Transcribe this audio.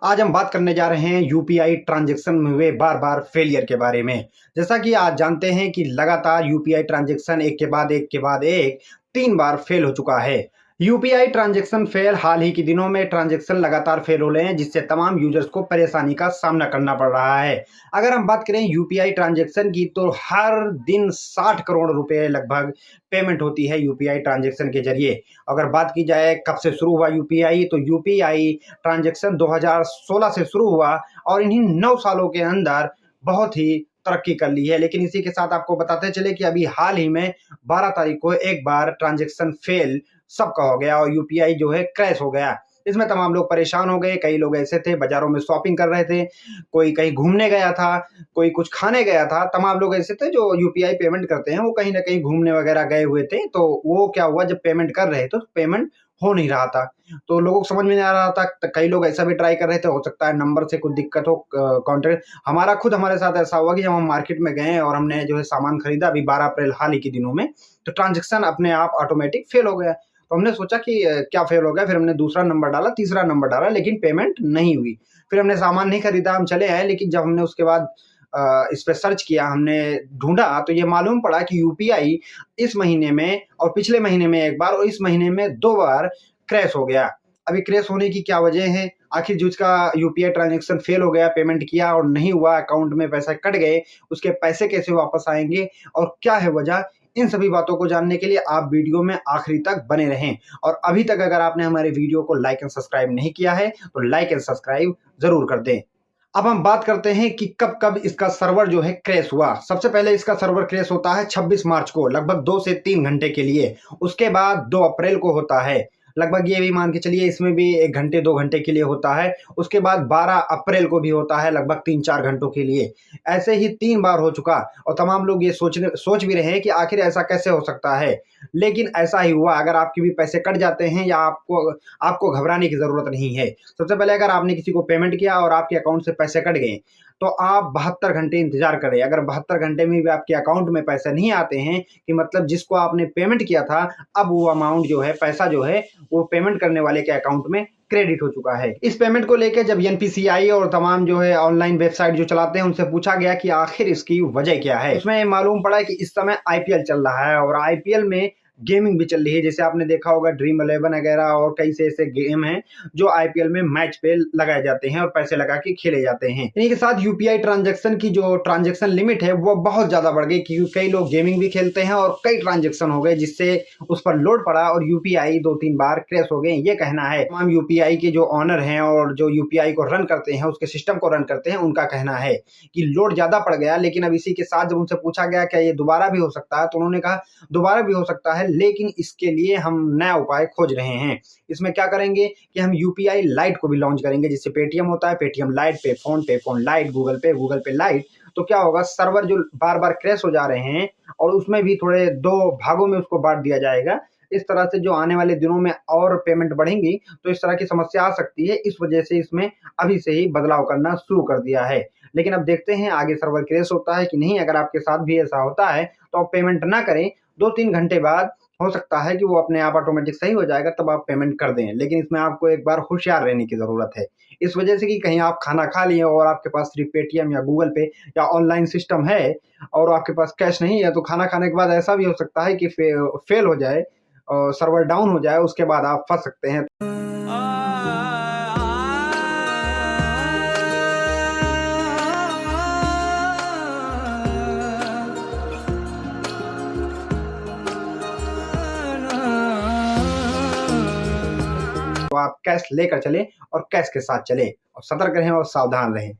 आज हम बात करने जा रहे हैं यूपीआई ट्रांजैक्शन में हुए बार बार फेलियर के बारे में। जैसा कि आज जानते हैं कि लगातार यूपीआई ट्रांजैक्शन एक के बाद एक 3 बार फेल हो चुका है। यूपीआई ट्रांजैक्शन फेल हाल ही के दिनों में ट्रांजैक्शन लगातार फेल हो रहे हैं, जिससे तमाम यूजर्स को परेशानी का सामना करना पड़ रहा है। अगर हम बात करें यूपीआई ट्रांजैक्शन की, तो हर दिन 60 करोड़ रुपए लगभग पेमेंट होती है यूपीआई ट्रांजैक्शन के जरिए। अगर बात की जाए कब से शुरू हुआ यूपीआई, तो यूपीआई ट्रांजैक्शन 2016 से शुरू हुआ और इन्हीं 9 सालों के अंदर बहुत ही तरक्की कर ली है। लेकिन इसी के साथ आपको बताते चले कि अभी हाल ही में 12 तारीख को एक बार ट्रांजैक्शन फेल सबका हो गया और यूपीआई जो है क्रैश हो गया। इसमें तमाम लोग परेशान हो गए। कई लोग ऐसे थे बाजारों में शॉपिंग कर रहे थे, कोई कहीं घूमने गया था, कोई कुछ खाने गया था। तमाम लोग ऐसे थे जो यूपीआई पेमेंट करते हैं, वो कहीं ना कहीं घूमने वगैरह गए हुए थे। तो वो क्या हुआ, जब पेमेंट कर रहे थे तो पेमेंट हो नहीं रहा था, तो लोगों को समझ में नहीं आ रहा था। तो कई लोग ऐसा भी ट्राई कर रहे थे, हो सकता है नंबर से कुछ दिक्कत हो, कॉन्टेक्ट। हमारे साथ ऐसा हुआ कि जब हम मार्केट में गए और हमने जो है सामान खरीदा अभी 12 अप्रैल हाल ही के दिनों में, तो ट्रांजेक्शन अपने आप ऑटोमेटिक फेल हो गया। तो हमने सोचा कि क्या फेल हो गया। फिर हमने दूसरा नंबर डाला, तीसरा नंबर डाला, लेकिन पेमेंट नहीं हुई। फिर हमने सामान नहीं खरीदा, हम चले आए। लेकिन जब हमने उसके बाद इस पे सर्च किया, हमने ढूंढा, तो ये मालूम पड़ा कि यूपीआई इस महीने में और पिछले महीने में एक बार और इस महीने में 2 बार क्रैश हो गया। अभी क्रैश होने की क्या वजह है, आखिर जो इसका यूपीआई ट्रांजैक्शन फेल हो गया, पेमेंट किया और नहीं हुआ, अकाउंट में पैसे कट गए, उसके पैसे कैसे वापस आएंगे और क्या है वजह, इन सभी बातों को जानने के लिए आप वीडियो में आखिरी तक बने रहें। और अभी तक अगर आपने हमारे वीडियो को लाइक एंड सब्सक्राइब नहीं किया है तो लाइक एंड सब्सक्राइब जरूर कर दें। अब हम बात करते हैं कि कब कब इसका सर्वर जो है क्रैश हुआ। सबसे पहले इसका सर्वर क्रैश होता है 26 मार्च को, लगभग 2 से 3 घंटे के लिए। उसके बाद 2 अप्रैल को होता है, लगभग ये भी मान के चलिए इसमें भी 1 घंटे 2 घंटे के लिए होता है। उसके बाद 12 अप्रैल को भी होता है, लगभग 3-4 घंटों के लिए। ऐसे ही 3 बार हो चुका और तमाम लोग ये सोच भी रहे हैं कि आखिर ऐसा कैसे हो सकता है। लेकिन ऐसा ही हुआ। अगर आपके भी पैसे कट जाते हैं या आपको घबराने की जरूरत नहीं है। सबसे पहले अगर आपने किसी को पेमेंट किया और आपके अकाउंट से पैसे कट गए, तो आप 72 घंटे इंतजार करें। अगर 72 घंटे में भी आपके अकाउंट में पैसे नहीं आते हैं, कि मतलब जिसको आपने पेमेंट किया था, अब वो अमाउंट जो है, पैसा जो है, वो पेमेंट करने वाले के अकाउंट में क्रेडिट हो चुका है। इस पेमेंट को लेकर जब एनपीसीआई और तमाम जो है ऑनलाइन वेबसाइट जो चलाते हैं, उनसे पूछा गया कि आखिर इसकी वजह क्या है। उसमें मालूम पड़ा कि इस समय आईपीएल चल रहा है और आईपीएल में गेमिंग भी चल रही है। जैसे आपने देखा होगा ड्रीम 11 वगैरह और कई से ऐसे गेम हैं जो आईपीएल में मैच पे लगाए जाते हैं और पैसे लगा के खेले जाते हैं। इन्हीं के साथ यूपीआई ट्रांजैक्शन की जो ट्रांजैक्शन लिमिट है वो बहुत ज्यादा बढ़ गई, क्योंकि कई लोग गेमिंग भी खेलते हैं और कई ट्रांजैक्शन हो गए, जिससे उस पर लोड पड़ा और यूपीआई 2-3 बार क्रैश हो गए। ये कहना है तमाम यूपीआई के जो ऑनर हैं और जो यूपीआई को रन करते हैं, उसके सिस्टम को रन करते हैं, उनका कहना है कि लोड ज्यादा पड़ गया। लेकिन अब इसी के साथ जब उनसे पूछा गया क्या ये दोबारा भी हो सकता है, तो उन्होंने कहा दोबारा भी हो सकता है, लेकिन इसके लिए हम नया उपाय खोज रहे हैं। इसमें क्या करेंगे कि हम यूपीआई लाइट को भी लॉन्च करेंगे। जिससे पेटीएम होता है, पेटीएम लाइट, पे फोन लाइट, गूगल पे लाइट। तो क्या होगा, सर्वर जो बार बार क्रैश हो जा रहे हैं और उसमें भी थोड़े 2 भागों में उसको बांट दिया जाएगा। इस तरह से जो आने वाले दिनों में और पेमेंट बढ़ेंगी तो इस तरह की समस्या आ सकती है। इस वजह से इसमें अभी से ही बदलाव करना शुरू कर दिया है। लेकिन अब देखते हैं आगे सर्वर क्रैश होता है कि नहीं। अगर आपके साथ भी ऐसा होता है तो आप पेमेंट ना करें, 2-3 घंटे बाद हो सकता है कि वो अपने आप ऑटोमेटिक सही हो जाएगा, तब आप पेमेंट कर दें। लेकिन इसमें आपको एक बार होशियार रहने की ज़रूरत है। इस वजह से कि कहीं आप खाना खा लिए और आपके पास सिर्फ पेटीएम या गूगल पे या ऑनलाइन सिस्टम है और आपके पास कैश नहीं है, तो खाना खाने के बाद ऐसा भी हो सकता है कि फेल हो जाए और सर्वर डाउन हो जाए, उसके बाद आप फंस सकते हैं। तो आप कैश लेकर चलें और कैश के साथ चलें और सतर्क रहें और सावधान रहें।